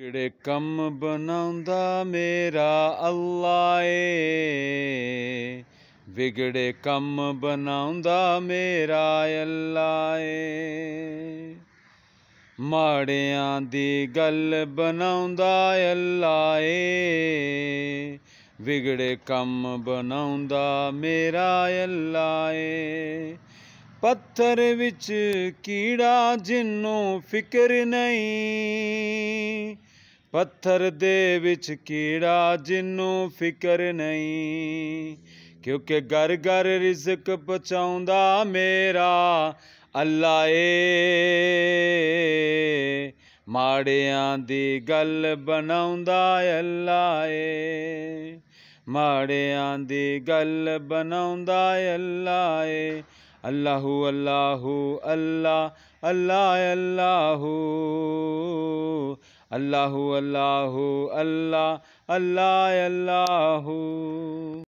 ਕਿਹੜੇ ਕੰਮ ਬਣਾਉਂਦਾ ਮੇਰਾ ਅੱਲਾ ਏ, ਵਿਗੜੇ ਕੰਮ ਬਣਾਉਂਦਾ ਮੇਰਾ ਅੱਲਾ ਏ। ਮਾੜਿਆਂ ਦੀ ਗੱਲ ਬਣਾਉਂਦਾ ਅੱਲਾ ਏ, ਵਿਗੜੇ ਕੰਮ ਬਣਾਉਂਦਾ ਮੇਰਾ ਅੱਲਾ ਏ। ਪੱਥਰ ਵਿੱਚ ਕੀੜਾ ਜਿਹਨੂੰ ਫਿਕਰ ਨਹੀਂ, ਪੱਥਰ ਦੇ ਵਿੱਚ ਕੀੜਾ ਜਿਹਨੂੰ ਫਿਕਰ ਨਹੀਂ, ਕਿਉਂਕਿ ਘਰ ਘਰ ਰਿਜ਼ਕ ਪਹੁੰਚਾਉਂਦਾ ਮੇਰਾ ਅੱਲਾ ਏ। ਮਾੜਿਆਂ ਦੀ ਗੱਲ ਬਣਾਉਂਦਾ ਅੱਲਾ ਏ, ਮਾੜਿਆਂ ਦੀ ਗੱਲ ਬਣਾਉਂਦਾ ਅੱਲਾ ਏ। ਅੱਲਾਹੂ ਅੱਲਾਹੂ ਅੱਲਾਹ ਅੱਲਾਹ ਅੱਲਾਹੂ, ਅੱਲਾਹੂ ਅੱਲਾਹੂ ਅੱਲਾਹ ਅੱਲਾਹ ਅੱਲਾਹੂ।